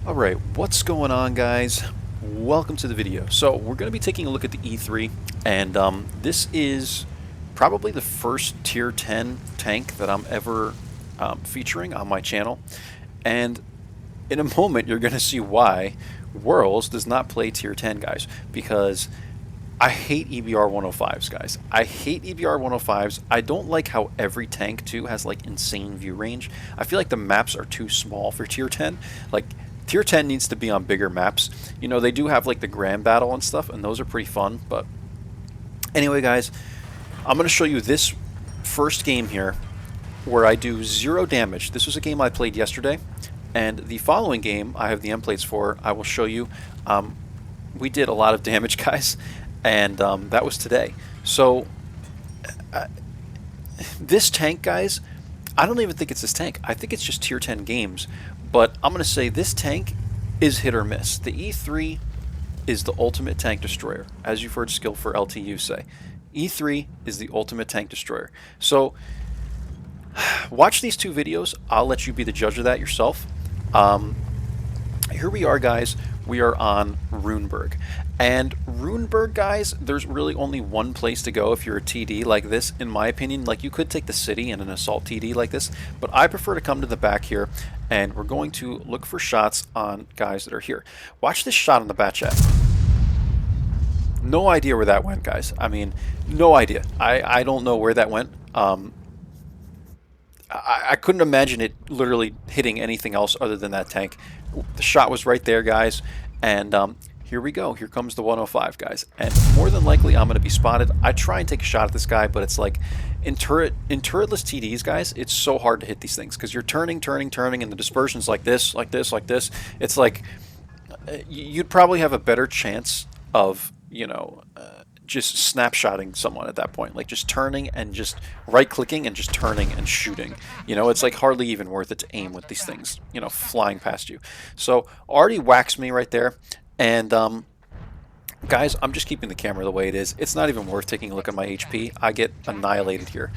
Alright, what's going on, guys? Welcome to the video. So we're going to be taking a look at the E3, and this is probably the first tier 10 tank that I'm ever featuring on my channel. And in a moment you're going to see why Whirls does not play tier 10, guys, because I hate EBR 105s, guys. I hate EBR 105s. I don't like how every tank too has like insane view range. I feel like the maps are too small for tier 10. Like tier 10 needs to be on bigger maps. You know, they do have like the grand battle and stuff, and those are pretty fun. But anyway, guys, I'm going to show you this first game here where I do 0 damage. This was a game I played yesterday, and the following game I have the end plates for. I will show you. We did a lot of damage, guys, and that was today. So this tank, guys, I don't even think it's this tank. I think it's just tier 10 games. But I'm going to say this tank is hit or miss. The E3 is the ultimate tank destroyer, as you've heard Skill for LTU say. E3 is the ultimate tank destroyer. So watch these two videos. I'll let you be the judge of that yourself. Here we are, guys. We are on Runeberg. And Runeberg, guys, there's really only one place to go if you're a TD like this, in my opinion. Like, you could take the city and an assault TD like this, but I prefer to come to the back here, and we're going to look for shots on guys that are here. Watch this shot on the bat chat. No idea where that went, guys. I mean, no idea. I don't know where that went. I couldn't imagine it literally hitting anything else other than that tank. The shot was right there, guys, and here we go. Here comes the 105, guys, and more than likely I'm going to be spotted. I try and take a shot at this guy, but it's like in turretless TDs, guys, it's so hard to hit these things because you're turning, and the dispersion's like this, like this, like this. It's like you'd probably have a better chance of, you know, just snapshotting someone at that point, like just turning and just right-clicking and just turning and shooting. You know, it's like hardly even worth it to aim with these things, you know, flying past you. So already waxed me right there, and guys, I'm just keeping the camera the way it is. It's not even worth taking a look at my HP. I get annihilated here.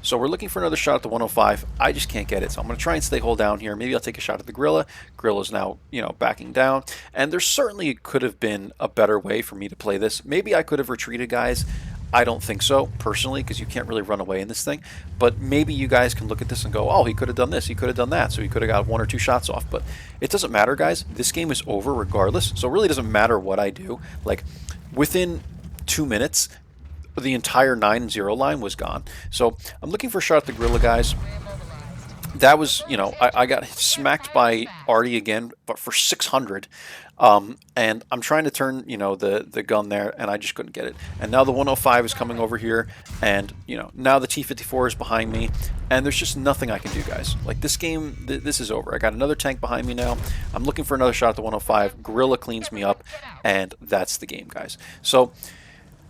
So we're looking for another shot at the 105. I just can't get it, so I'm going to try and stay hold down here. Maybe I'll take a shot at the Gorilla. Gorilla's now, you know, backing down. And there certainly could have been a better way for me to play this. Maybe I could have retreated, guys. I don't think so, personally, because you can't really run away in this thing. But maybe you guys can look at this and go, oh, he could have done this, he could have done that, so he could have got 1 or 2 shots off. But it doesn't matter, guys. This game is over regardless, so it really doesn't matter what I do. Like, within 2 minutes, the entire 9-0 line was gone. So I'm looking for a shot at the Gorilla, guys. That was, you know, I got smacked by Artie again, but for 600. And I'm trying to turn, you know, the gun there, and I just couldn't get it. And now the 105 is coming over here, and, you know, now the T-54 is behind me, and there's just nothing I can do, guys. Like, this game, this is over. I got another tank behind me now. I'm looking for another shot at the 105. Gorilla cleans me up, and that's the game, guys. So,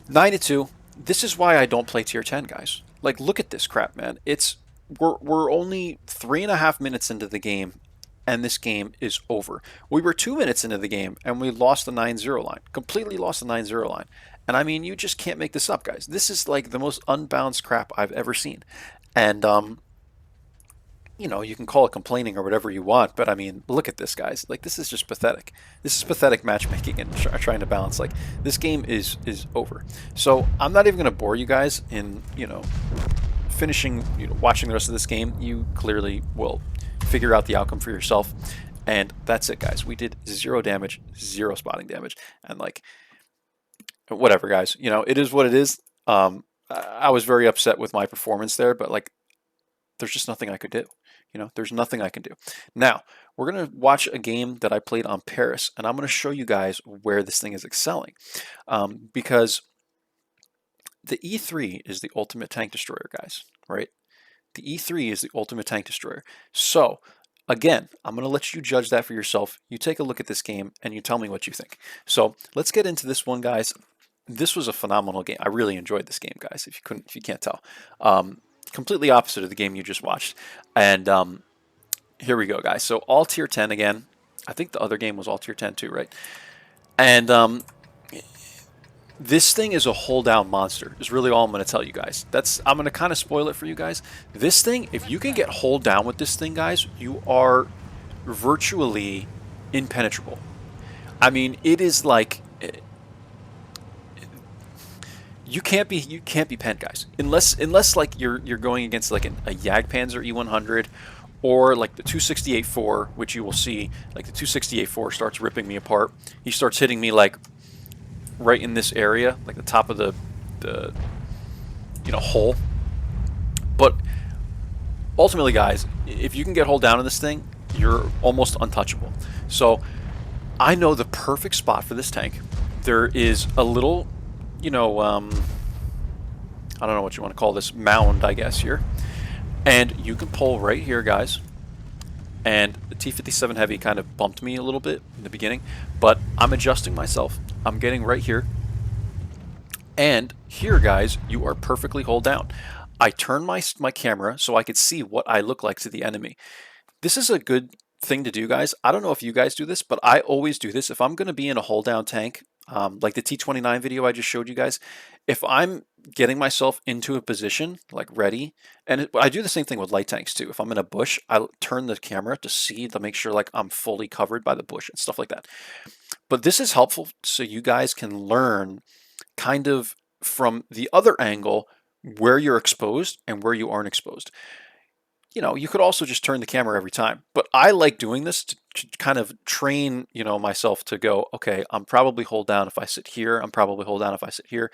9-2. This is why I don't play tier 10, guys. Like, look at this crap, man. We're only 3.5 minutes into the game, and this game is over. We were 2 minutes into the game, and we lost the 9-0 line. Completely lost the 9-0 line. And I mean, you just can't make this up, guys. This is like the most unbalanced crap I've ever seen. And, you know, you can call it complaining or whatever you want, but I mean, look at this, guys. Like, this is just pathetic. This is pathetic matchmaking and trying to balance. Like, this game is over. So I'm not even going to bore you guys in, you know, finishing, you know, watching the rest of this game. You clearly will figure out the outcome for yourself, and that's it, guys. We did 0 damage, 0 spotting damage, and like, whatever, guys. You know, it is what it is. I was very upset with my performance there, but like, there's just nothing I could do. You know, there's nothing I can do. Now we're gonna watch a game that I played on Paris, and I'm gonna show you guys where this thing is excelling, because the E3 is the ultimate tank destroyer, guys, right? The E3 is the ultimate tank destroyer. So, again, I'm going to let you judge that for yourself. You take a look at this game and you tell me what you think. So, let's get into this one, guys. This was a phenomenal game. I really enjoyed this game, guys, if you can't tell. Completely opposite of the game you just watched. And here we go, guys. So, all tier 10 again. I think the other game was all tier 10 too, right? And this thing is a hold down monster, is really all I'm going to tell you guys. I'm going to kind of spoil it for you guys. This thing, if you can get hold down with this thing, guys, you are virtually impenetrable. I mean, it is like you can't be penned, guys, unless like you're going against like a Jagdpanzer E100 or like the 268-4, which you will see like the 268-4 starts ripping me apart. He starts hitting me like right in this area, like the top of the hole. But ultimately, guys, if you can get hull down in this thing, you're almost untouchable. So I know the perfect spot for this tank. There is a little, I don't know what you want to call this, mound, I guess, here. And you can pull right here, guys. And the T-57 Heavy kind of bumped me a little bit in the beginning, but I'm adjusting myself. I'm getting right here. And here, guys, you are perfectly hull down. I turn my camera so I could see what I look like to the enemy. This is a good thing to do, guys. I don't know if you guys do this, but I always do this. If I'm going to be in a hull down tank, like the T-29 video I just showed you guys, if I'm getting myself into a position, like ready, and I do the same thing with light tanks too. If I'm in a bush, I turn the camera to make sure like I'm fully covered by the bush and stuff like that. But this is helpful so you guys can learn kind of from the other angle where you're exposed and where you aren't exposed. You could also just turn the camera every time, but I like doing this to kind of train, myself to go, okay, I'm probably hull down if I sit here. I'm probably hull down if I sit here,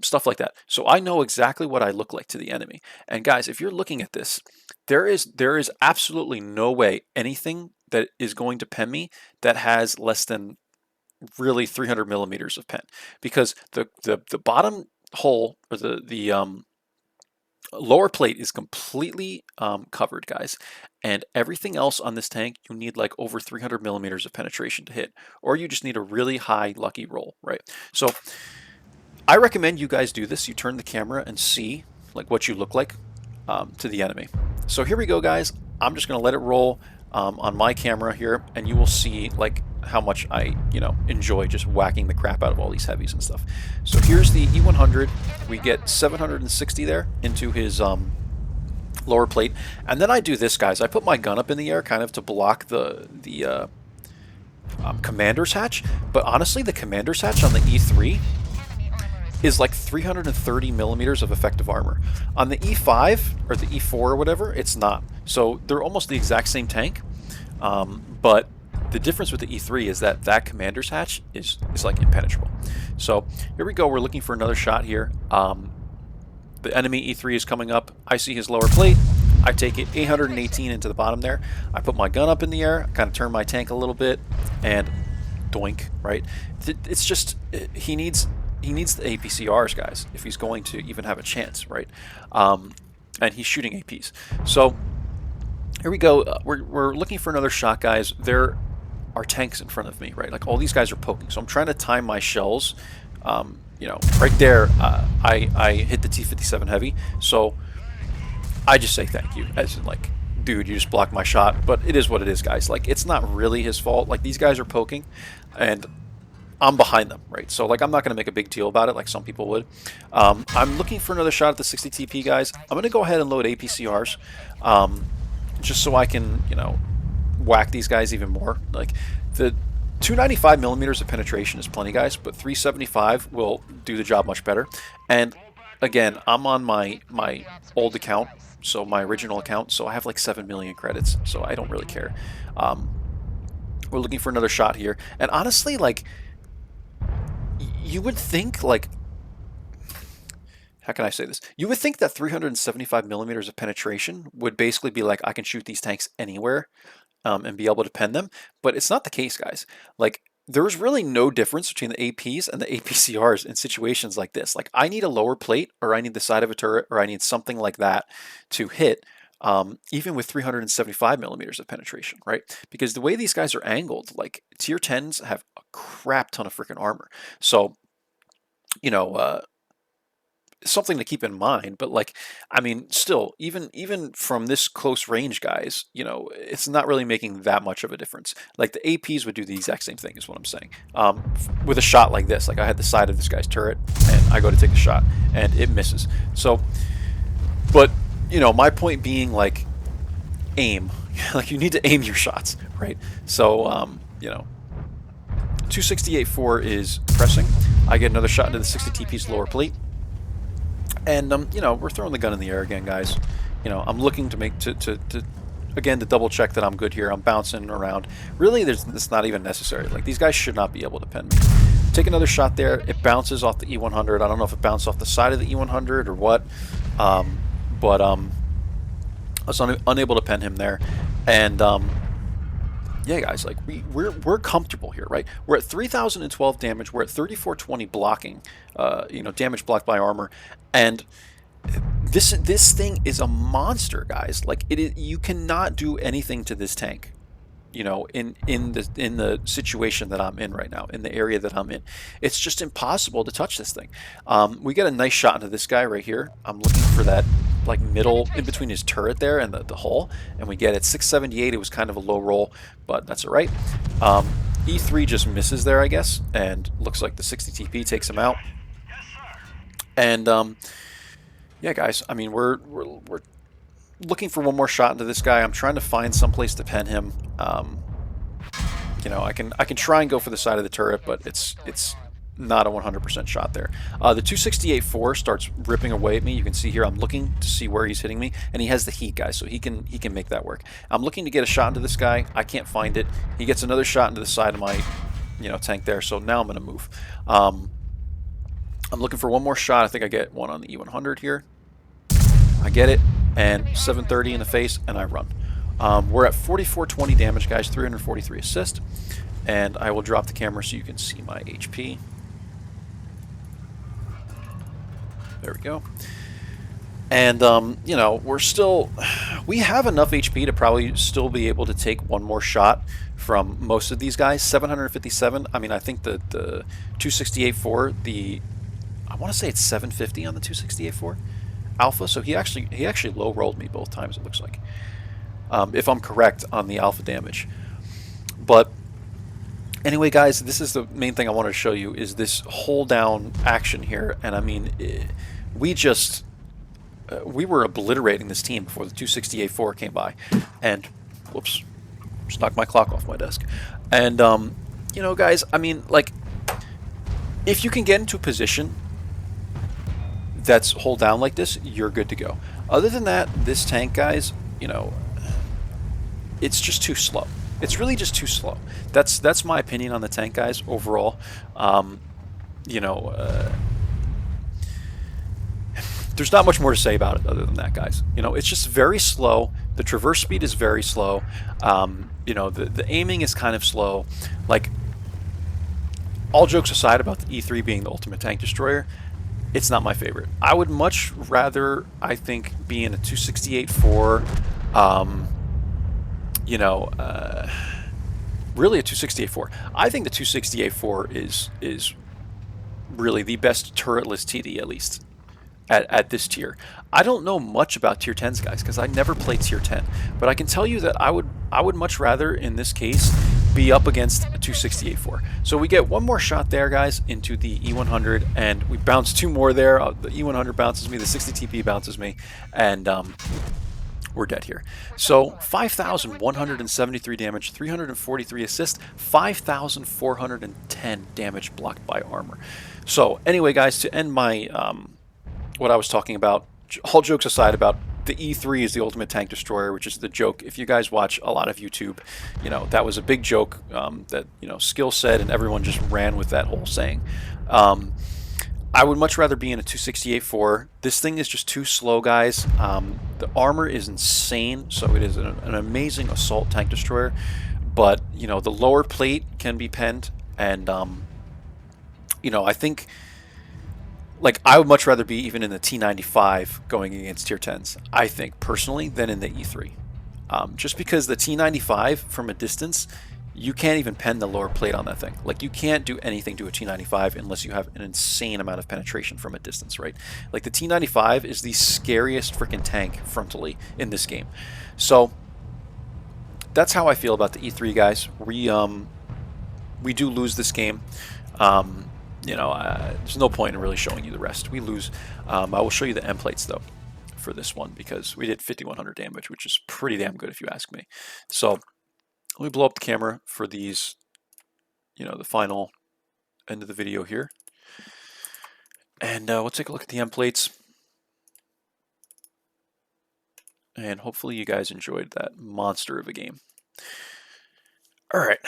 stuff like that. So I know exactly what I look like to the enemy. And guys, if you're looking at this, there is absolutely no way anything that is going to pen me that has less than really 300 millimeters of pen, because the bottom hull or the lower plate is completely covered, guys, and everything else on this tank you need like over 300 millimeters of penetration to hit, or you just need a really high lucky roll, right? So I recommend you guys do this. You turn the camera and see like what you look like to the enemy. So here we go, guys. I'm just gonna let it roll on my camera here, and you will see like how much I enjoy just whacking the crap out of all these heavies and stuff. So here's the E100. We get 760 there into his lower plate, and then I do this, guys. I put my gun up in the air kind of to block the commander's hatch, but honestly the commander's hatch on the E3 is like 330 millimeters of effective armor. On the E5 or the E4 or whatever, it's not. So they're almost the exact same tank, but the difference with the E3 is that commander's hatch is like impenetrable. So here we go. We're looking for another shot here. The enemy E3 is coming up. I see his lower plate. I take it 818 into the bottom there. I put my gun up in the air, kind of turn my tank a little bit, and doink, right? It's just, he needs the APCRs, guys, if he's going to even have a chance, right? And he's shooting APs. So here we go. We're looking for another shot, guys. There are tanks in front of me, right? Like all these guys are poking. So I'm trying to time my shells. Right there, I hit the T-57 Heavy. So I just say thank you, as in like, dude, you just blocked my shot. But it is what it is, guys. Like, it's not really his fault. Like, these guys are poking, and I'm behind them, right? So like, I'm not going to make a big deal about it like some people would. I'm looking for another shot at the 60 TP, guys. I'm going to go ahead and load APCRs, just so I can, whack these guys even more. Like, the 295 millimeters of penetration is plenty, guys, but 375 will do the job much better. And again, I'm on my old account, so my original account, so I have like 7 million credits, so I don't really care. We're looking for another shot here, and honestly, like, you would think, like, how can I say this? You would think that 375 millimeters of penetration would basically be like, I can shoot these tanks anywhere and be able to pen them, but it's not the case, guys. Like, there's really no difference between the APs and the APCRs in situations like this. Like, I need a lower plate, or I need the side of a turret, or I need something like that to hit, even with 375 millimeters of penetration, right? Because the way these guys are angled, like, tier 10s have a crap ton of freaking armor. So, something to keep in mind. But like, I mean, still, even from this close range, guys, it's not really making that much of a difference. Like, the APs would do the exact same thing, is what I'm saying. With a shot like this, like, I had the side of this guy's turret, and I go to take a shot, and it misses. So, but my point being, like, aim, like you need to aim your shots, right? So, you know, 268.4 is pressing. I get another shot into the 60 TP's lower plate. And, you know, we're throwing the gun in the air again, guys. You know, I'm looking to make, again, to double check that I'm good here. I'm bouncing around. Really, it's not even necessary. Like, these guys should not be able to pen me. Take another shot there. It bounces off the E100. I don't know if it bounced off the side of the E100 or what. But I was unable to pen him there. And, yeah, guys, like, we're comfortable here, right? We're at 3,012 damage. We're at 3,420 blocking, you know, damage blocked by armor. And this thing is a monster, guys. Like, you cannot do anything to this tank, you know, in the situation that I'm in right now, in the area that I'm in. It's just impossible to touch this thing. We get a nice shot into this guy right here. I'm looking for that, like, middle in between his turret there and the hull, and we get it. 678. It was kind of a low roll, but that's all right. E3 just misses there, I guess, and looks like the 60 TP takes him out. And yeah, guys, I mean, we're looking for one more shot into this guy. I'm trying to find some place to pen him. You know, I can try and go for the side of the turret, but it's not a 100% shot there. The 268.4 starts ripping away at me. You can see here I'm looking to see where he's hitting me, and he has the heat, guys, so he can make that work. I'm looking to get a shot into this guy. I can't find it. He gets another shot into the side of my, you know, tank there. So now I'm going to move. I'm looking for one more shot. I think I get one on the E100 here. I get it, and 730 in the face, and I run. We're at 4420 damage, guys, 343 assist, and I will drop the camera so you can see my HP. There we go. And, you know, we have enough HP to probably still be able to take one more shot from most of these guys. 757, I mean, I think the 268.4, I want to say it's 750 on the 268.4 alpha, so he actually low rolled me both times, it looks like, if I'm correct on the alpha damage. But anyway, guys, this is the main thing I wanted to show you, is this hold down action here. And I mean, we were obliterating this team before the 268.4 came by, and whoops, just knocked my clock off my desk. And you know, guys, I mean, like, if you can get into a position that's hold down like this, you're good to go. Other than that, this tank, guys, you know, it's just too slow. It's really just too slow. That's my opinion on the tank, guys, overall. You know, there's not much more to say about it other than that, guys. You know, it's just very slow. The traverse speed is very slow. You know, the aiming is kind of slow. Like, all jokes aside about the E3 being the ultimate tank destroyer, it's not my favorite. I would much rather, I think, be in a 268.4, you know, really a 268.4. I think the 268.4 is really the best turretless TD, at least at this tier. I don't know much about tier 10s, guys, because I never played tier 10, but I can tell you that I would much rather, in this case, be up against a 268.4. So we get one more shot there, guys, into the E100, and we bounce two more there. The E100 bounces me, the 60 TP bounces me, and we're dead here. So 5,173 damage, 343 assist, 5,410 damage blocked by armor. So anyway, guys, to end my what I was talking about, all jokes aside about the E3 is the ultimate tank destroyer, which is the joke. If you guys watch a lot of YouTube, you know, that was a big joke that, you know, Skill said, and everyone just ran with that whole saying. I would much rather be in a 268.4. This thing is just too slow, guys. The armor is insane, so it is an amazing assault tank destroyer. But, you know, the lower plate can be penned, and, you know, I think, like, I would much rather be even in the T95 going against tier 10s, I think, personally, than in the E3. Just because the T95, from a distance, you can't even pen the lower plate on that thing. Like, you can't do anything to a T95 unless you have an insane amount of penetration from a distance, right? Like, the T95 is the scariest freaking tank frontally in this game. So, that's how I feel about the E3, guys. We do lose this game. You know, there's no point in really showing you the rest. We lose. I will show you the end plates, though. for this one because we did 5,100 damage, which is pretty damn good if you ask me. So let me blow up the camera for these, you know, the final end of the video here. And we'll take a look at the end plates. And hopefully you guys enjoyed that monster of a game. All right,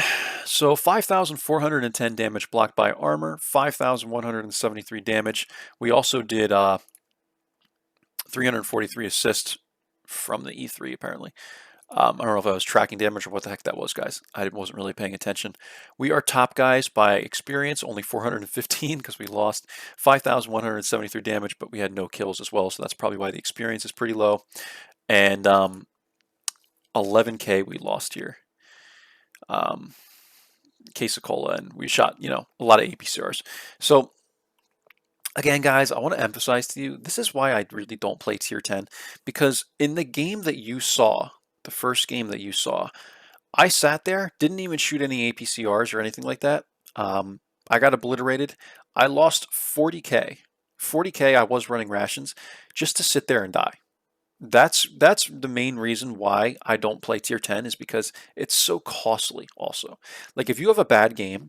so 5,410 damage blocked by armor, 5,173 damage. We also did 343 assists from the E3 apparently. I don't know if I was tracking damage or what the heck that was, guys. I wasn't really paying attention. We are top guys by experience, only 415 because we lost 5,173 damage, but we had no kills as well, so that's probably why the experience is pretty low. And 11k we lost here. Case of cola, and we shot, you know, a lot of APCRs. So again, guys, I want to emphasize to you, this is why I really don't play tier 10, because in the game that you saw, the first game that you saw, I sat there, didn't even shoot any APCRs or anything like that. I got obliterated. I lost 40k. 40k, I was running rations just to sit there and die. That's the main reason why I don't play tier 10 is because it's so costly also. Like if you have a bad game,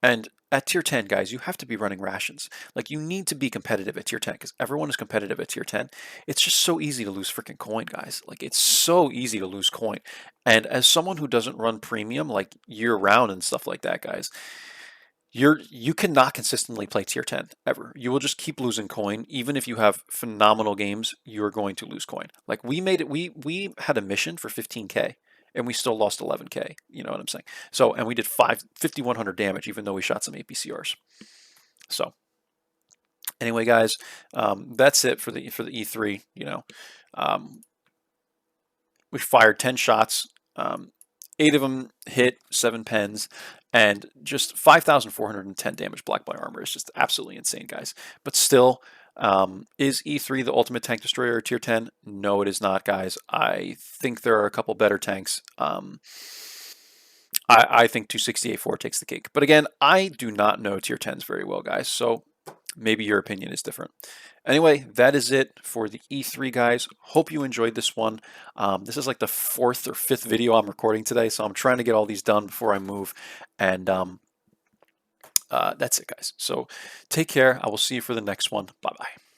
and at tier 10, guys, you have to be running rations. Like you need to be competitive at tier 10 because everyone is competitive at tier 10. It's just so easy to lose freaking coin, guys. Like it's so easy to lose coin. And as someone who doesn't run premium like year round and stuff like that, guys, you cannot consistently play tier 10 ever. You will just keep losing coin. Even if you have phenomenal games, you're going to lose coin. Like we made it, we had a mission for 15k and we still lost 11k. You know what I'm saying? So, and we did 5,100 damage even though we shot some APCRs. So anyway, guys, that's it for the E3. You know, we fired 10 shots. 8 of them hit, 7 pens, and just 5,410 damage blocked by armor is just absolutely insane, guys. But still, is E3 the ultimate tank destroyer tier 10? No, it is not, guys. I think there are a couple better tanks. I think 268-4 takes the cake. But again, I do not know tier 10s very well, guys, so maybe your opinion is different. Anyway, that is it for the E3, guys. Hope you enjoyed this one. This is like the 4th or 5th video I'm recording today, so I'm trying to get all these done before I move. And that's it, guys. So take care. I will see you for the next one. Bye-bye.